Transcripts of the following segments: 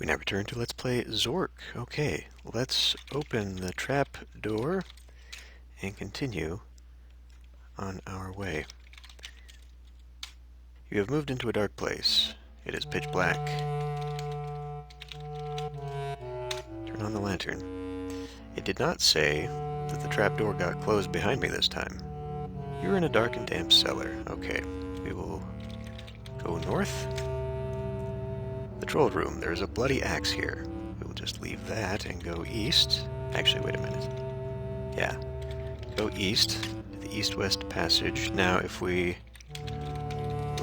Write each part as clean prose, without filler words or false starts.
We now return to Let's Play Zork. Okay, let's open the trap door and continue on our way. You have moved into a dark place. It is pitch black. Turn on the lantern. It did not say that the trap door got closed behind me this time. You're in a dark and damp cellar. Okay, we will go north. The troll room. There is a bloody axe here. We will just leave that and go east. Actually, wait a minute. Yeah. Go east to the east-west passage. Now, if we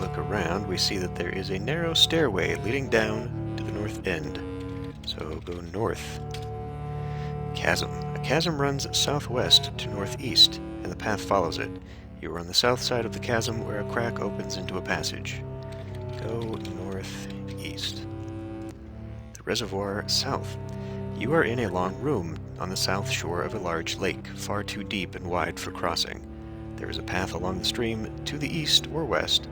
look around, we see that there is a narrow stairway leading down to the north end. So go north. Chasm. A chasm runs southwest to northeast, and the path follows it. You are on the south side of the chasm where a crack opens into a passage. Go northeast. The reservoir south. You are in a long room on the south shore of a large lake, far too deep and wide for crossing. There is a path along the stream to the east or west,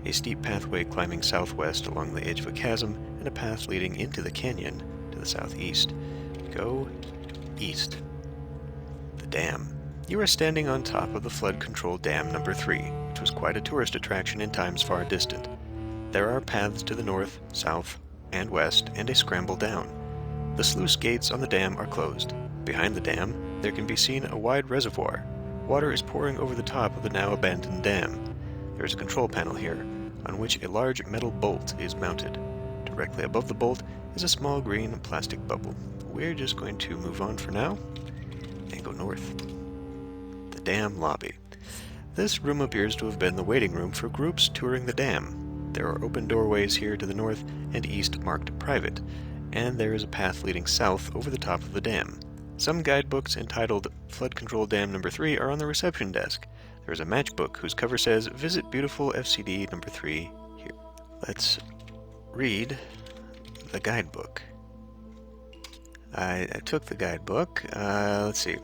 a steep pathway climbing southwest along the edge of a chasm, and a path leading into the canyon to the southeast. Go east. The dam. You are standing on top of the flood-control dam number 3, which was quite a tourist attraction in times far distant. There are paths to the north, south, and west, and a scramble down. The sluice gates on the dam are closed. Behind the dam, there can be seen a wide reservoir. Water is pouring over the top of the now abandoned dam. There is a control panel here, on which a large metal bolt is mounted. Directly above the bolt is a small green plastic bubble. We're just going to move on for now, and go north. The dam lobby. This room appears to have been the waiting room for groups touring the dam. There are open doorways here to the north and east marked private, and there is a path leading south over the top of the dam. Some guidebooks entitled Flood Control Dam Number 3 are on the reception desk. There is a matchbook whose cover says, Visit Beautiful FCD Number 3 here. Let's read the guidebook. I took the guidebook. Let's see.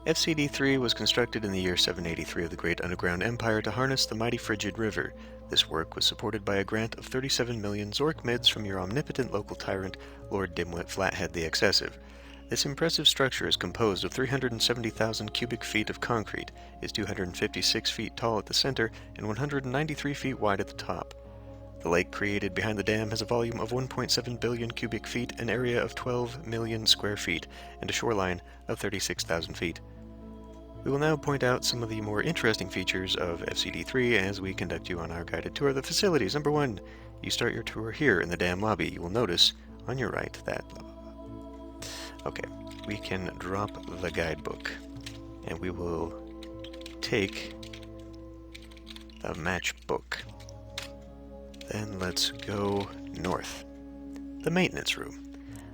FCD-3 was constructed in the year 783 of the Great Underground Empire to harness the mighty Frigid River. This work was supported by a grant of 37 million Zork mids from your omnipotent local tyrant, Lord Dimwit Flathead the Excessive. This impressive structure is composed of 370,000 cubic feet of concrete, is 256 feet tall at the center, and 193 feet wide at the top. The lake created behind the dam has a volume of 1.7 billion cubic feet, an area of 12 million square feet, and a shoreline of 36,000 feet. We will now point out some of the more interesting features of FCD-3 as we conduct you on our guided tour of the facilities. Number 1, you start your tour here in the dam lobby. You will notice on your right that... Okay, we can drop the guidebook, and we will take the matchbook. Then let's go north. The maintenance room.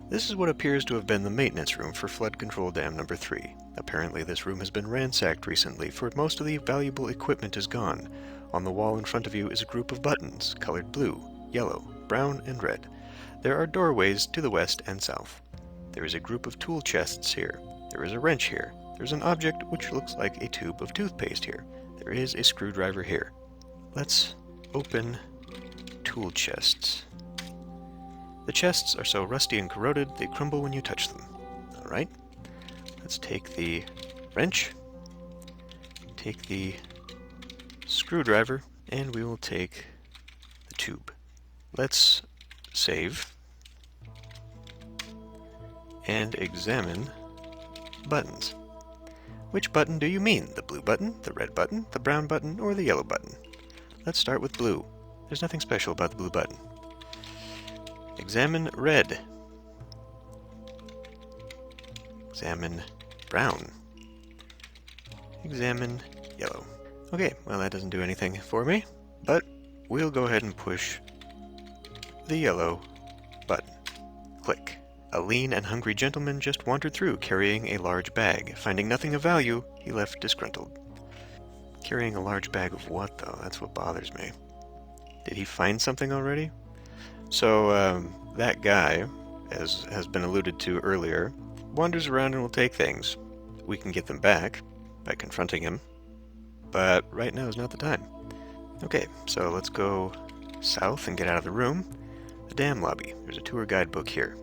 This is what appears to have been the maintenance room for Flood Control Dam Number 3. Apparently this room has been ransacked recently, for most of the valuable equipment is gone. On the wall in front of you is a group of buttons, colored blue, yellow, brown, and red. There are doorways to the west and south. There is a group of tool chests here. There is a wrench here. There is an object which looks like a tube of toothpaste here. There is a screwdriver here. Let's open tool chests. The chests are so rusty and corroded, they crumble when you touch them. Alright, let's take the wrench, take the screwdriver, and we will take the tube. Let's save and examine buttons. Which button do you mean? The blue button, the red button, the brown button, or the yellow button? Let's start with blue. There's nothing special about the blue button. Examine red. Examine brown. Examine yellow. Okay, well that doesn't do anything for me, but we'll go ahead and push the yellow button. Click. A lean and hungry gentleman just wandered through carrying a large bag. Finding nothing of value, he left disgruntled. Carrying a large bag of what, though? That's what bothers me. Did he find something already? So, that guy, as has been alluded to earlier, wanders around and will take things. We can get them back by confronting him, but right now is not the time. Okay, so let's go south and get out of the room. The dam lobby. There's a tour guidebook here.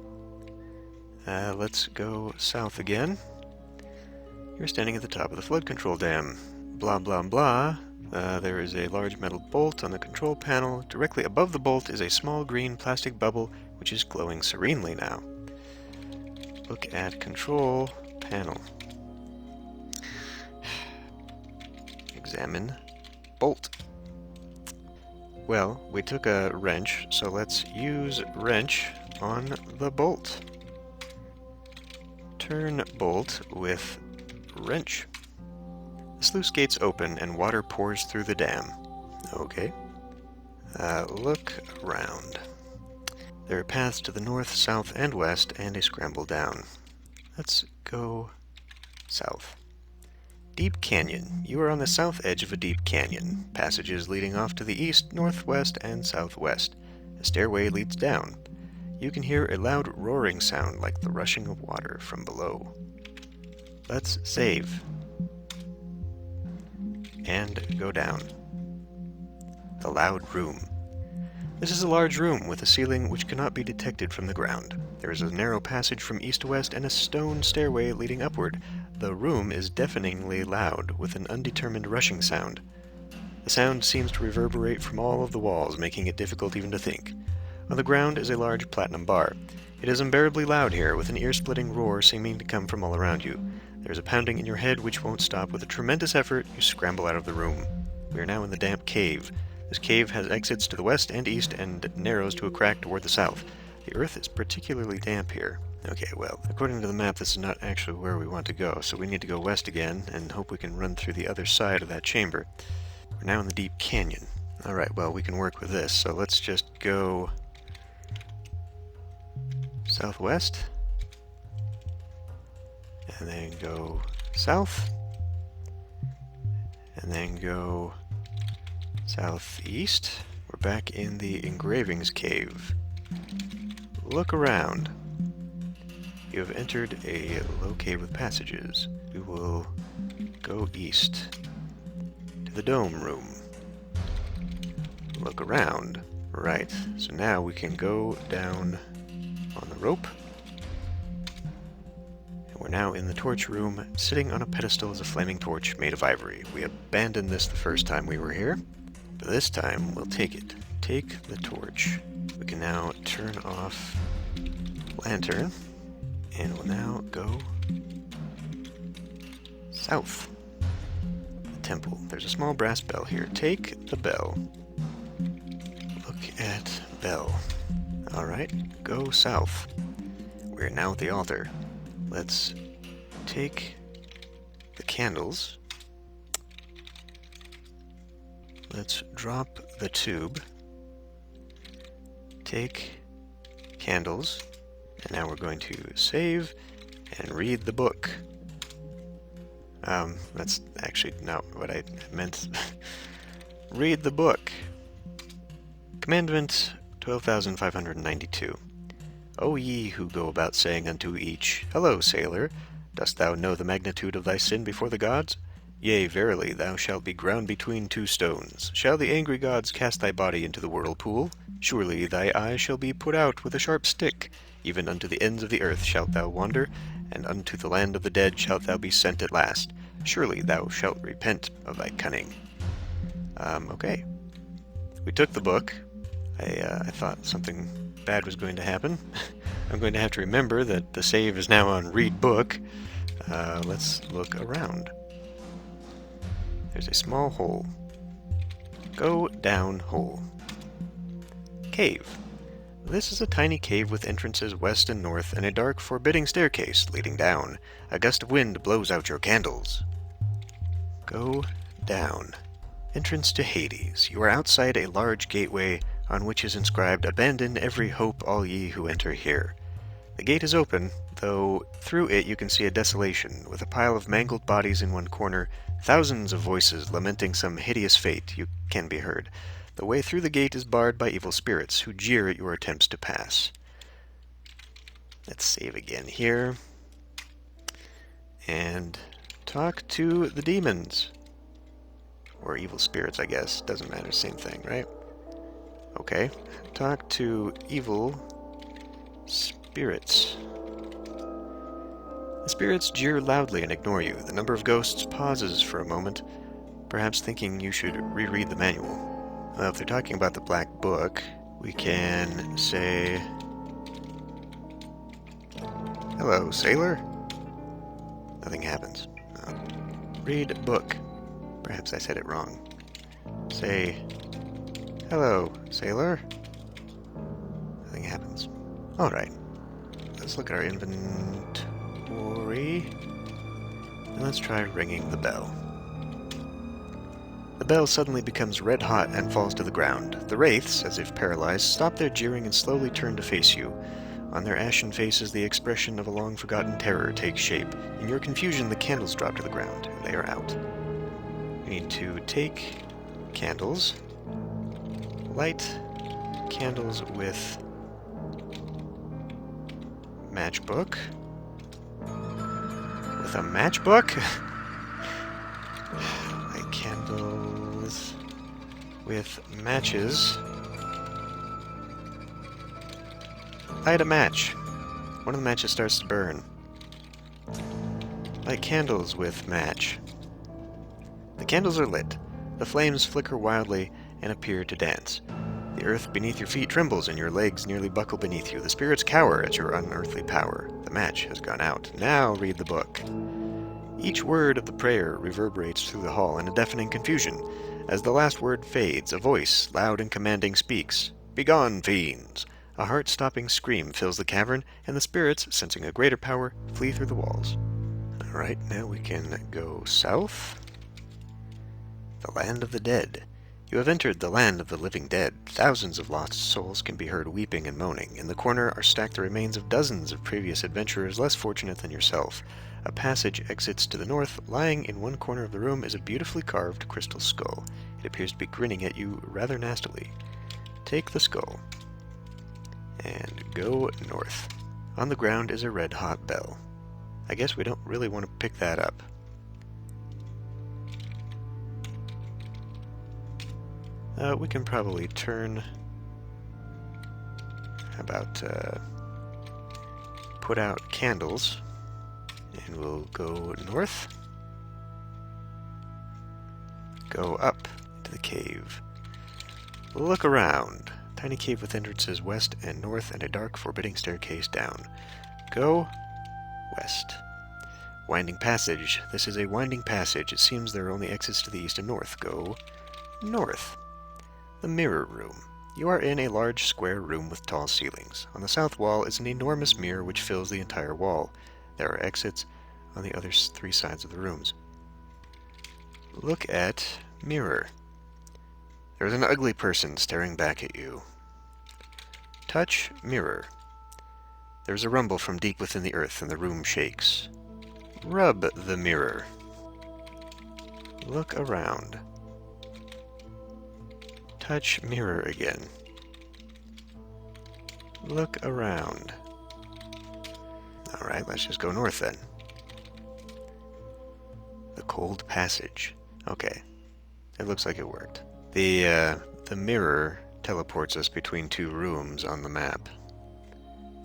Let's go south again. You're standing at the top of the flood control dam. Blah, blah, blah. There is a large metal bolt on the control panel. Directly above the bolt is a small green plastic bubble, which is glowing serenely now. Look at control panel. Examine bolt. Well, we took a wrench, so let's use wrench on the bolt. Turn bolt with wrench. The sluice gates open and water pours through the dam. Okay. Look around. There are paths to the north, south, and west, and a scramble down. Let's go south. Deep canyon. You are on the south edge of a deep canyon. Passages leading off to the east, northwest, and southwest. A stairway leads down. You can hear a loud roaring sound like the rushing of water from below. Let's save. And go down. The loud room. This is a large room with a ceiling which cannot be detected from the ground. There is a narrow passage from east to west and a stone stairway leading upward. The room is deafeningly loud, with an undetermined rushing sound. The sound seems to reverberate from all of the walls, making it difficult even to think. On the ground is a large platinum bar. It is unbearably loud here, with an ear-splitting roar seeming to come from all around you. There is a pounding in your head which won't stop. With a tremendous effort, you scramble out of the room. We are now in the damp cave. This cave has exits to the west and east and narrows to a crack toward the south. The earth is particularly damp here. Okay, well, according to the map, this is not actually where we want to go, so we need to go west again and hope we can run through the other side of that chamber. We're now in the deep canyon. Alright, well, we can work with this, so let's just go southwest, and then go south, and then go southeast. We're back in the engravings cave. Look around. You have entered a low cave with passages. We will go east to the dome room. Look around. Right, so now we can go down on the rope. And we're now in the torch room. Sitting on a pedestal is a flaming torch made of ivory. We abandoned this the first time we were here, but this time we'll take it. Take the torch. We can now turn off lantern, and we'll now go south. The temple. There's a small brass bell here. Take the bell. Look at bell. Alright, go south. We're now at the altar. Let's take the candles. Let's drop the tube. Take candles. And now we're going to save and read the book. That's actually not what I meant. Read the book. Commandment 12,592. O ye who go about saying unto each, Hello, sailor, dost thou know the magnitude of thy sin before the gods? Yea, verily, thou shalt be ground between two stones. Shall the angry gods cast thy body into the whirlpool? Surely thy eye shall be put out with a sharp stick. Even unto the ends of the earth shalt thou wander, and unto the land of the dead shalt thou be sent at last. Surely thou shalt repent of thy cunning. Okay. We took the book. I thought something bad was going to happen. I'm going to have to remember that the save is now on read book. Let's look around. There's a small hole. Go down hole. Cave. This is a tiny cave with entrances west and north and a dark, forbidding staircase leading down. A gust of wind blows out your candles. Go down. Entrance to Hades. You are outside a large gateway on which is inscribed, Abandon every hope, all ye who enter here. The gate is open, though through it you can see a desolation, with a pile of mangled bodies in one corner, thousands of voices lamenting some hideous fate you can be heard. The way through the gate is barred by evil spirits, who jeer at your attempts to pass. Let's save again here. And talk to the demons. Or evil spirits, I guess. Doesn't matter, same thing, right? Okay. Talk to evil spirits. The spirits jeer loudly and ignore you. The number of ghosts pauses for a moment, perhaps thinking you should reread the manual. Well, if they're talking about the Black Book, we can say, "Hello, sailor." Nothing happens. No. Read book. Perhaps I said it wrong. Say, "Hello, sailor." Nothing happens. Alright. Let's look at our inventory. And let's try ringing the bell. The bell suddenly becomes red hot and falls to the ground. The wraiths, as if paralyzed, stop their jeering and slowly turn to face you. On their ashen faces, the expression of a long-forgotten terror takes shape. In your confusion, the candles drop to the ground, and they are out. We need to take candles, light candles with matchbook. With a matchbook? Light candles with matches. Light a match. One of the matches starts to burn. Light candles with match. The candles are lit. The flames flicker wildly and appear to dance. The earth beneath your feet trembles and your legs nearly buckle beneath you. The spirits cower at your unearthly power. The match has gone out. Now read the book. Each word of the prayer reverberates through the hall in a deafening confusion. As the last word fades, a voice, loud and commanding, speaks. "Begone, fiends!" A heart-stopping scream fills the cavern, and the spirits, sensing a greater power, flee through the walls. Alright, now we can go south. The land of the dead. You have entered the land of the living dead. Thousands of lost souls can be heard weeping and moaning. In the corner are stacked the remains of dozens of previous adventurers less fortunate than yourself. A passage exits to the north. Lying in one corner of the room is a beautifully carved crystal skull. It appears to be grinning at you rather nastily. Take the skull and go north. On the ground is a red-hot bell. I guess we don't really want to pick that up. We can probably turn... How about put out candles, and we'll go north. Go up to the cave. Look around. Tiny cave with entrances west and north and a dark, forbidding staircase down. Go west. Winding passage. This is a winding passage. It seems there are only exits to the east and north. Go north. The mirror room. You are in a large square room with tall ceilings. On the south wall is an enormous mirror which fills the entire wall. There are exits on the other three sides of the rooms. Look at mirror. There is an ugly person staring back at you. Touch mirror. There is a rumble from deep within the earth, and the room shakes. Rub the mirror. Look around. Touch mirror again. Look around. Alright, let's just go north then. The cold passage. Okay. It looks like it worked. The mirror teleports us between two rooms on the map.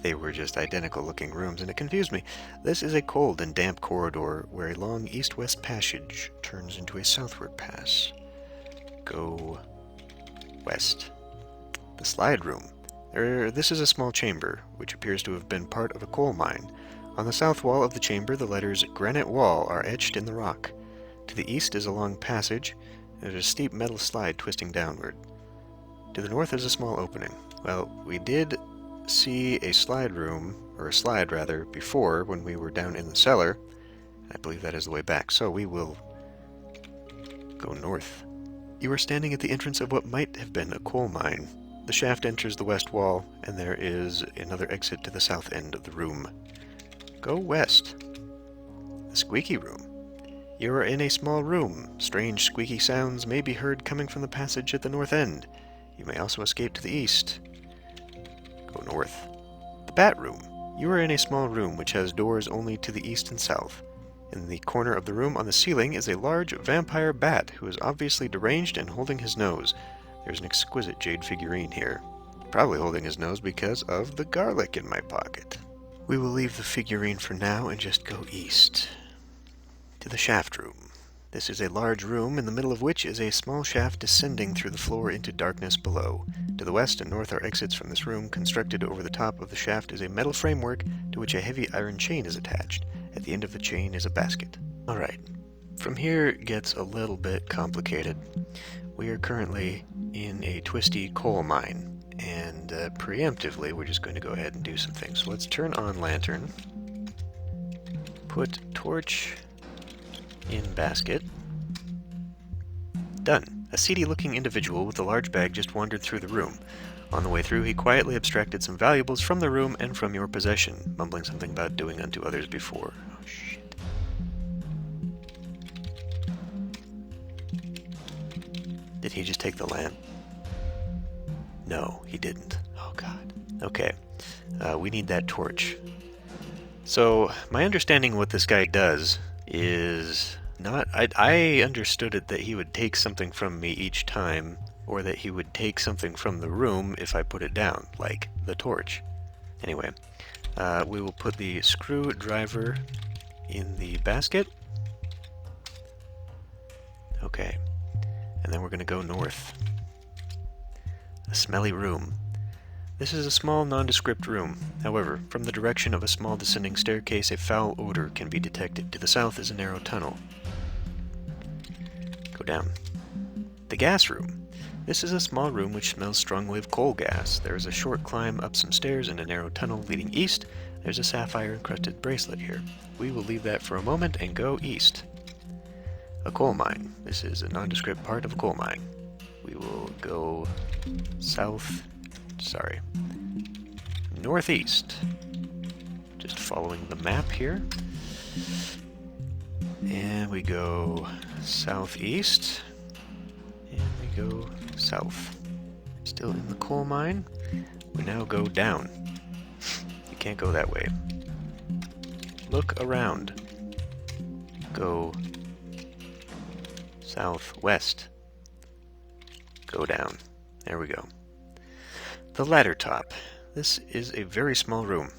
They were just identical looking rooms, and it confused me. This is a cold and damp corridor where a long east-west passage turns into a southward pass. Go west. The slide room. This is a small chamber, which appears to have been part of a coal mine. On the south wall of the chamber, the letters "Granite Wall" are etched in the rock. To the east is a long passage, and there's a steep metal slide twisting downward. To the north is a small opening. Well, we did see a slide room, or a slide rather, before when we were down in the cellar. I believe that is the way back, so we will go north. You are standing at the entrance of what might have been a coal mine. The shaft enters the west wall, and there is another exit to the south end of the room. Go west. The squeaky room. You are in a small room. Strange squeaky sounds may be heard coming from the passage at the north end. You may also escape to the east. Go north. The bat room. You are in a small room which has doors only to the east and south. In the corner of the room on the ceiling is a large vampire bat who is obviously deranged and holding his nose. There's an exquisite jade figurine here. Probably holding his nose because of the garlic in my pocket. We will leave the figurine for now and just go east. To the shaft room. This is a large room, in the middle of which is a small shaft descending through the floor into darkness below. To the west and north are exits from this room. Constructed over the top of the shaft is a metal framework to which a heavy iron chain is attached. At the end of the chain is a basket. Alright, from here it gets a little bit complicated. We are currently in a twisty coal mine, and preemptively we're just going to go ahead and do some things. So let's turn on lantern, put torch in basket. Done. A seedy-looking individual with a large bag just wandered through the room. On the way through, he quietly abstracted some valuables from the room and from your possession, mumbling something about doing unto others before. Oh, shit. Did he just take the lamp? No, he didn't. Oh, God. Okay. We need that torch. So, my understanding of what this guy does is not... I understood it that he would take something from me each time, or that he would take something from the room if I put it down, like the torch. Anyway, we will put the screwdriver in the basket. Okay, and then we're going to go north. A smelly room. This is a small, nondescript room. However, from the direction of a small descending staircase, a foul odor can be detected. To the south is a narrow tunnel. Go down. The gas room. This is a small room which smells strongly of coal gas. There is a short climb up some stairs and a narrow tunnel leading east. There's a sapphire-encrusted bracelet here. We will leave that for a moment and go east. A coal mine. This is a nondescript part of a coal mine. We will go northeast. Just following the map here. And we go southeast. And we go south. Still in the coal mine. We now go down. You can't go that way. Look around. Go southwest. Go down. There we go. The ladder top. This is a very small room.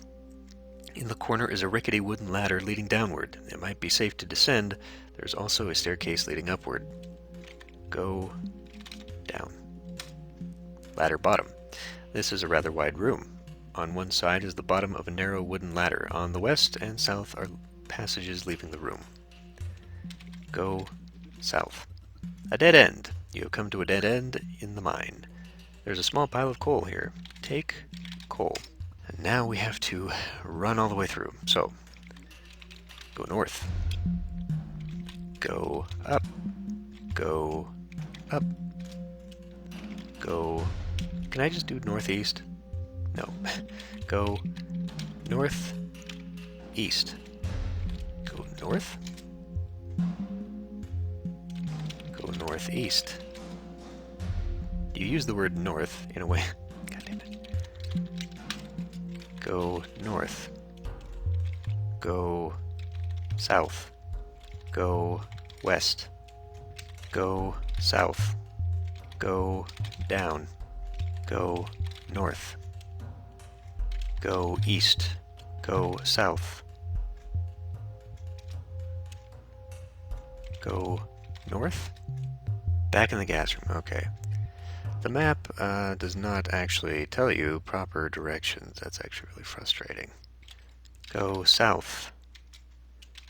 In the corner is a rickety wooden ladder leading downward. It might be safe to descend. There's also a staircase leading upward. Go down. Ladder bottom. This is a rather wide room. On one side is the bottom of a narrow wooden ladder. On the west and south are passages leaving the room. Go south. A dead end. You have come to a dead end in the mine. There's a small pile of coal here. Take coal. And now we have to run all the way through. So, go north. Go up. Go up. Go... Can I just do northeast? No. Go north, east. Go north. Go northeast. You use the word north in a way... God damn it. Go north. Go south. Go west. Go south. Go down. Go north. Go east. Go south. Go north? Back in the gas room, okay. The map does not actually tell you proper directions. That's actually really frustrating. Go south.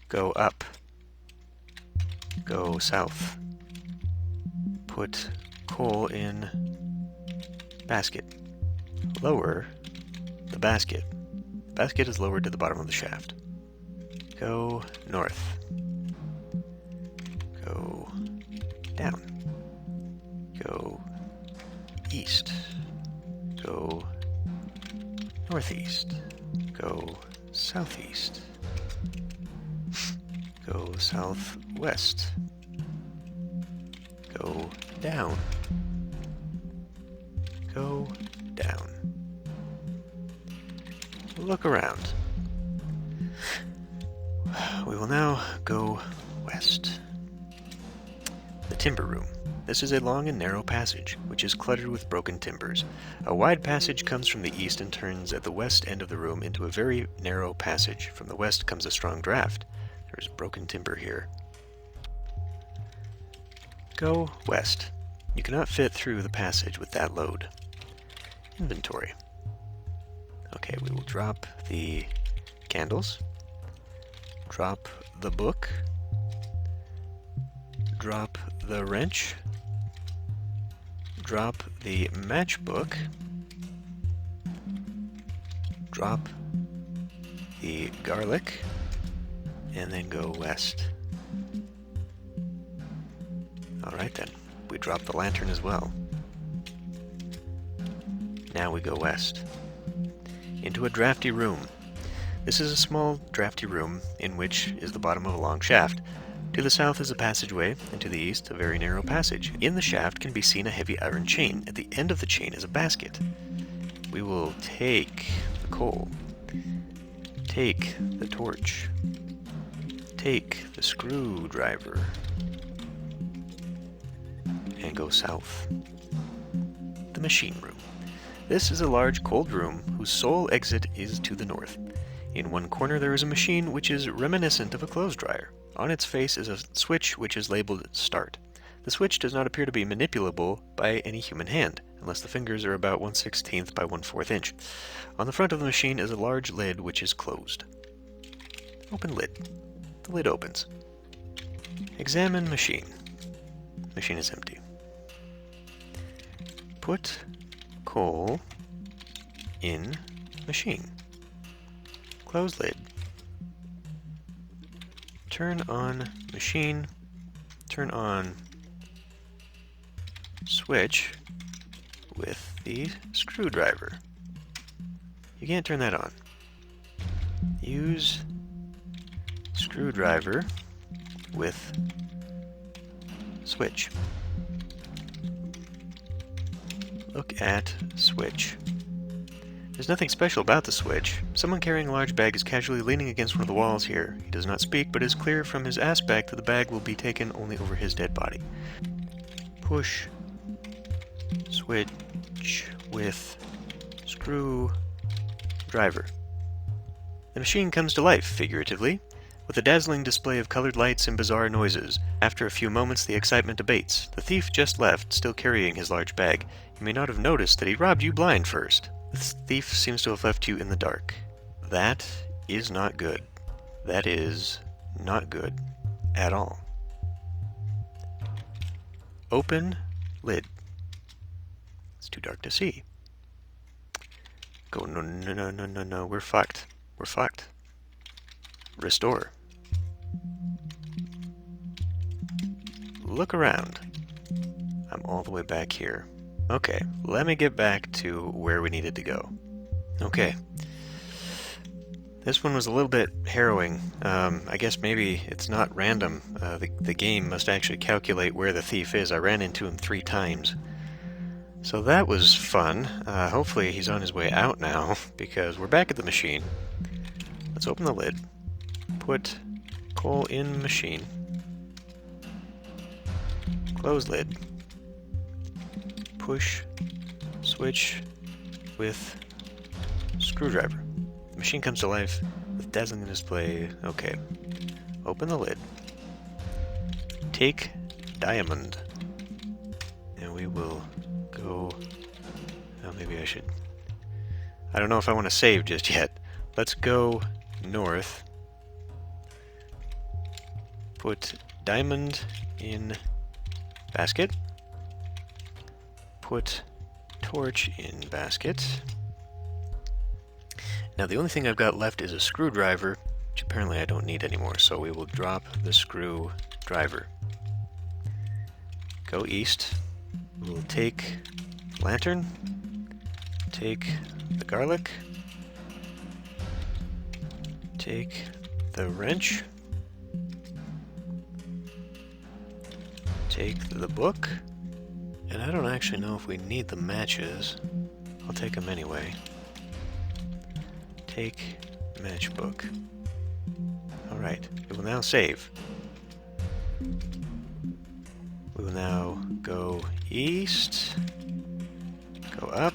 Go up. Go south. Put coal in basket. Lower the basket. The basket is lowered to the bottom of the shaft. Go north. Go down. Go east. Go northeast. Go southeast. Go southwest. Go down. Go down. Look around. We will now go west. The timber room. This is a long and narrow passage, which is cluttered with broken timbers. A wide passage comes from the east and turns at the west end of the room into a very narrow passage. From the west comes a strong draft. There's broken timber here. Go west. You cannot fit through the passage with that load. Inventory. Okay, we will drop the candles. Drop the book. Drop the wrench. Drop the matchbook. Drop the garlic. And then go west. Alright then, we drop the lantern as well. Now we go west. Into a drafty room. This is a small drafty room in which is the bottom of a long shaft. To the south is a passageway, and to the east a very narrow passage. In the shaft can be seen a heavy iron chain. At the end of the chain is a basket. We will take the coal, take the torch, take the screwdriver, and go south. The machine room. This is a large cold room whose sole exit is to the north. In one corner there is a machine which is reminiscent of a clothes dryer. On its face is a switch which is labeled Start. The switch does not appear to be manipulable by any human hand, unless the fingers are about 1/16 by 1/4 inch. On the front of the machine is a large lid which is closed. Open lid. The lid opens. Examine machine. Machine is empty. Put coal in machine. Close lid. Turn on machine. Turn on switch with the screwdriver. You can't turn that on. Use screwdriver with switch. Look at switch. There's nothing special about the switch. Someone carrying a large bag is casually leaning against one of the walls here. He does not speak, but it is clear from his aspect that the bag will be taken only over his dead body. Push switch with screwdriver. The machine comes to life, figuratively, with a dazzling display of colored lights and bizarre noises. After a few moments, the excitement abates. The thief just left, still carrying his large bag. You may not have noticed that he robbed you blind first. The thief seems to have left you in the dark. That is not good. That is not good at all. Open lid. It's too dark to see. Go, no, we're fucked. We're fucked. Restore. Look around. I'm all the way back here. Okay, let me get back to where we needed to go. Okay. This one was a little bit harrowing. I guess maybe it's not random. The game must actually calculate where the thief is. I ran into him 3 times. So that was fun. Hopefully he's on his way out now, because we're back at the machine. Let's open the lid. Put coal in machine. Close lid. Push switch with screwdriver. The machine comes to life with dazzling display. Okay. Open the lid. Take diamond. And we will go... Oh, maybe I should... I don't know if I want to save just yet. Let's go north. Put diamond in basket. Put torch in basket. Now the only thing I've got left is a screwdriver, which apparently I don't need anymore, so we will drop the screwdriver. Go east. We'll take lantern, take the garlic, take the wrench, take the book, and I don't actually know if we need the matches. I'll take them anyway. Take matchbook. Alright, we will now save. We will now Go east. Go up,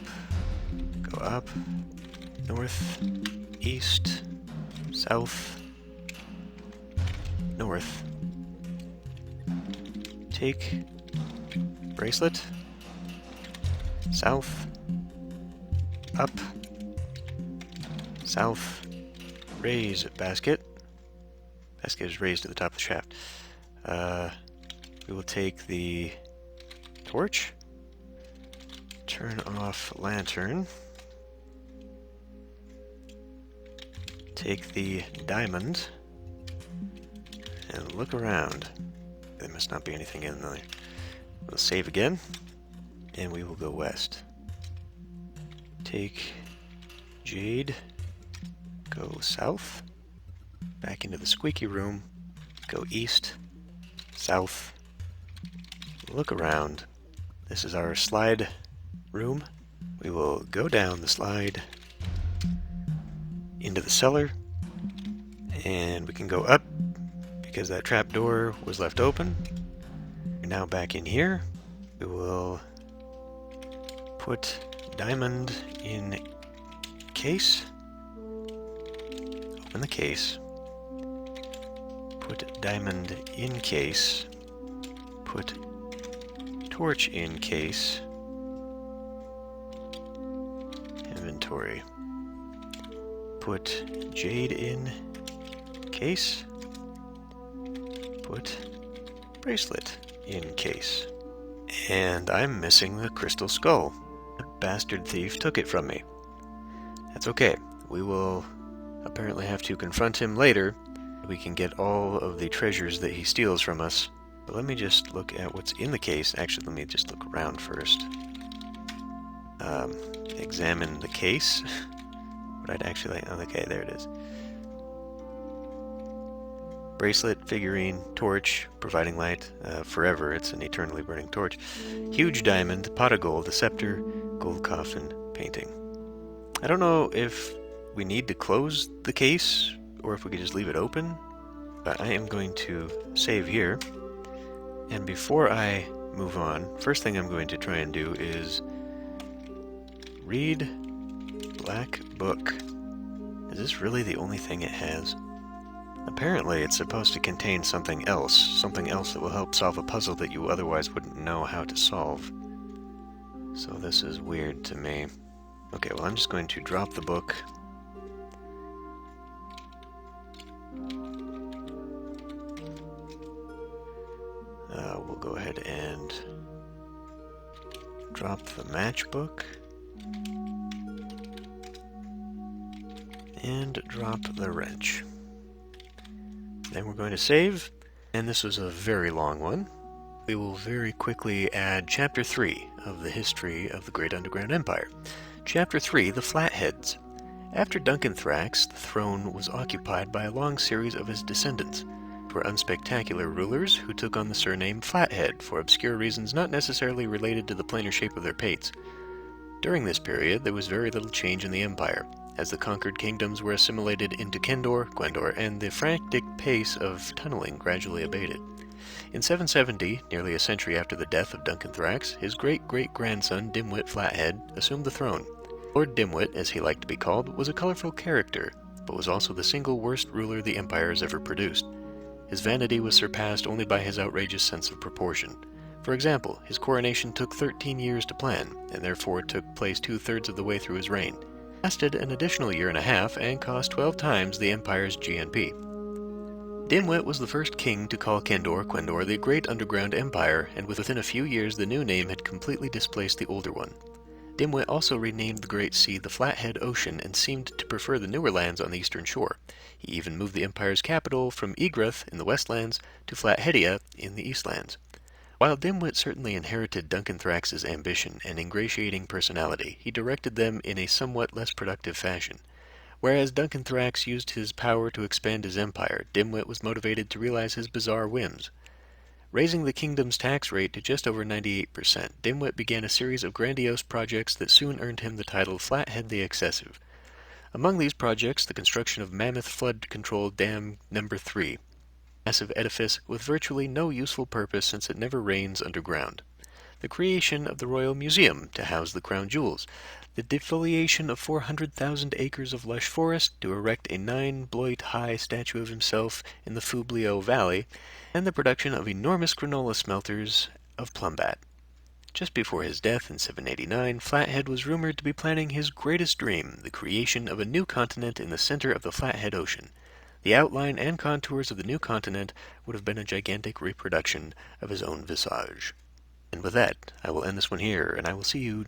north, east, south, north. Take bracelet, south, up, south, raise basket. Basket is raised to the top of the shaft. We will take the torch, turn off lantern, take the diamond, and look around. There must not be anything in there. We'll save again, and we will go west. Take jade, go south, back into the squeaky room, go east, south, look around. This is our slide room. We will go down the slide into the cellar, and we can go up because that trap door was left open. We're now back in here. We will put diamond in case, open the case, put diamond in case, put torch in case, inventory, put jade in case, put bracelet in case. And I'm missing the crystal skull. The bastard thief took it from me. That's okay. We will apparently have to confront him later. We can get all of the treasures that he steals from us. But let me just look at what's in the case. Actually, let me just look around first. Examine the case. What I'd actually like... Okay, there it is. Bracelet, figurine, torch, providing light forever. It's an eternally burning torch. Huge diamond, pot of gold, a scepter, gold coffin, painting. I don't know if we need to close the case or if we could just leave it open, but I am going to save here. And before I move on, first thing I'm going to try and do is read Black Book. Is this really the only thing it has? Apparently it's supposed to contain something else that will help solve a puzzle that you otherwise wouldn't know how to solve. So this is weird to me. Okay, well I'm just going to drop the book. We'll go ahead and drop the matchbook. And drop the wrench. Then we're going to save, and this was a very long one. We will very quickly add Chapter 3 of the history of the Great Underground Empire. Chapter 3, The Flatheads. After Duncan Thrax, the throne was occupied by a long series of his descendants, who were unspectacular rulers who took on the surname Flathead for obscure reasons not necessarily related to the planar shape of their pates. During this period, there was very little change in the empire, as the conquered kingdoms were assimilated into Kendor, Gwendor, and the frantic pace of tunneling gradually abated. In 770, nearly a century after the death of Duncan Thrax, his great-great-grandson Dimwit Flathead assumed the throne. Lord Dimwit, as he liked to be called, was a colorful character, but was also the single worst ruler the empire has ever produced. His vanity was surpassed only by his outrageous sense of proportion. For example, his coronation took 13 years to plan, and therefore took place 2/3 of the way through his reign. Lasted an additional year and a half and cost 12 times the empire's GNP. Dimwit was the first king to call Kendor, Gwendor the Great Underground Empire, and within a few years the new name had completely displaced the older one. Dimwit also renamed the Great Sea the Flathead Ocean and seemed to prefer the newer lands on the eastern shore. He even moved the empire's capital from Egrith in the westlands to Flathedia in the eastlands. While Dimwit certainly inherited Duncan Thrax's ambition and ingratiating personality, he directed them in a somewhat less productive fashion. Whereas Duncan Thrax used his power to expand his empire, Dimwit was motivated to realize his bizarre whims. Raising the kingdom's tax rate to just over 98%, Dimwit began a series of grandiose projects that soon earned him the title Flathead the Excessive. Among these projects, the construction of Mammoth Flood Control Dam No. 3, a massive edifice with virtually no useful purpose since it never rains underground. the creation of the Royal Museum to house the crown jewels, the defoliation of 400,000 acres of lush forest to erect a 9-bloit-high statue of himself in the Fublio Valley, and the production of enormous granola smelters of Plumbat. Just before his death in 789, Flathead was rumored to be planning his greatest dream, the creation of a new continent in the center of the Flathead Ocean. The outline and contours of the new continent would have been a gigantic reproduction of his own visage. And with that, I will end this one here, and I will see you